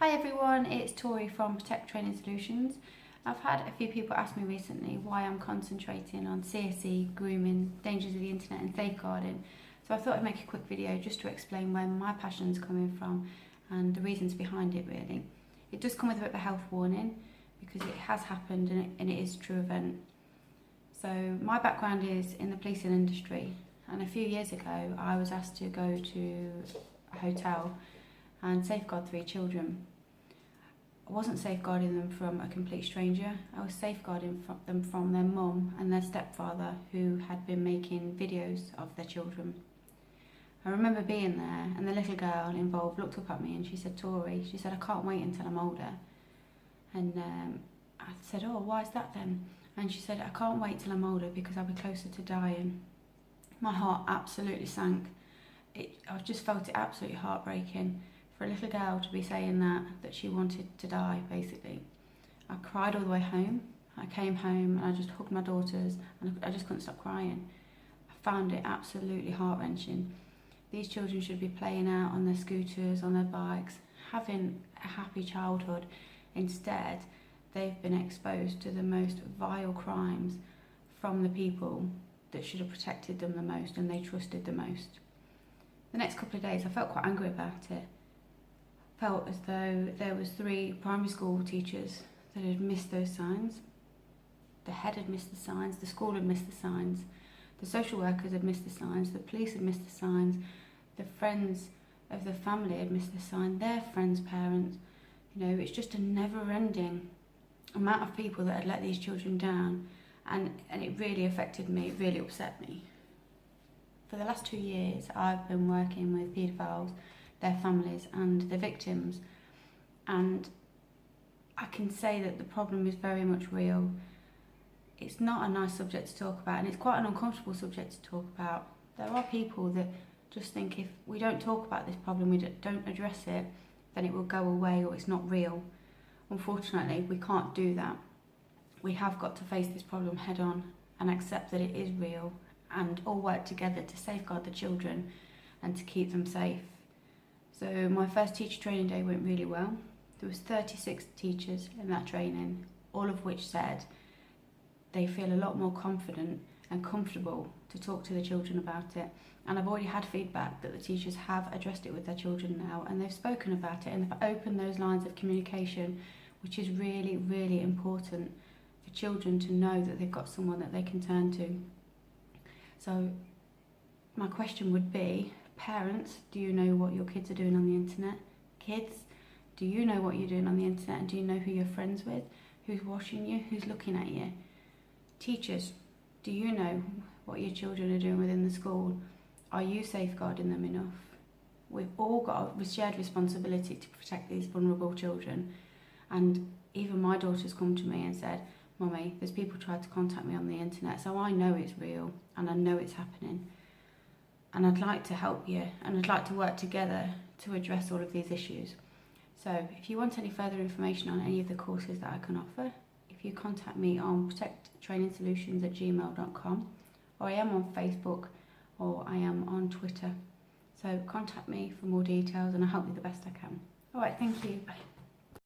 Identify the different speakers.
Speaker 1: Hi everyone, it's Tori from Protect Training Solutions. I've had a few people ask me recently why I'm concentrating on CSE, grooming, dangers of the internet and safeguarding. So I thought I'd make a quick video just to explain where my passion's coming from and the reasons behind it really. It does come with a bit of a health warning because it has happened and it is a true event. So my background is in the policing industry, and a few years ago I was asked to go to a hotel and safeguard 3 children. I wasn't safeguarding them from a complete stranger, I was safeguarding them from their mum and their stepfather who had been making videos of their children. I remember being there and the little girl involved looked up at me and she said, "Tori," she said, "I can't wait until I'm older." And I said, "Oh, why is that then?" And she said, "I can't wait till I'm older because I'll be closer to dying." My heart absolutely sank. I just felt it absolutely heartbreaking. For a little girl to be saying that she wanted to die, basically. I cried all the way home. I came home and I just hugged my daughters and I just couldn't stop crying. I found it absolutely heart-wrenching. These children should be playing out on their scooters, on their bikes, having a happy childhood. Instead, they've been exposed to the most vile crimes from the people that should have protected them the most and they trusted the most. The next couple of days I felt quite angry about it. Felt as though there was 3 primary school teachers that had missed those signs. The head had missed the signs, the school had missed the signs, the social workers had missed the signs, the police had missed the signs, the friends of the family had missed the sign, their friends' parents. You know, it's just a never-ending amount of people that had let these children down, and it really affected me, it really upset me. For the last 2 years I've been working with paedophiles, their families and the victims, and I can say that the problem is very much real. It's not a nice subject to talk about and it's quite an uncomfortable subject to talk about. There are people that just think if we don't talk about this problem, we don't address it, then it will go away or it's not real. Unfortunately, we can't do that. We have got to face this problem head on and accept that it is real and all work together to safeguard the children and to keep them safe. So my first teacher training day went really well. There was 36 teachers in that training, all of which said they feel a lot more confident and comfortable to talk to the children about it. And I've already had feedback that the teachers have addressed it with their children now and they've spoken about it and they've opened those lines of communication, which is really, really important for children to know that they've got someone that they can turn to. So my question would be, parents, do you know what your kids are doing on the internet? Kids, do you know what you're doing on the internet and do you know who you're friends with? Who's watching you? Who's looking at you? Teachers, do you know what your children are doing within the school? Are you safeguarding them enough? We've all got a shared responsibility to protect these vulnerable children, and even my daughter's come to me and said, "Mummy, there's people tried to contact me on the internet, so I know it's real and I know it's happening. And I'd like to help you and I'd like to work together to address all of these issues." So if you want any further information on any of the courses that I can offer, if you contact me on protecttrainingsolutions@gmail.com, or I am on Facebook or I am on Twitter. So contact me for more details and I'll help you the best I can. Alright, thank you. Bye.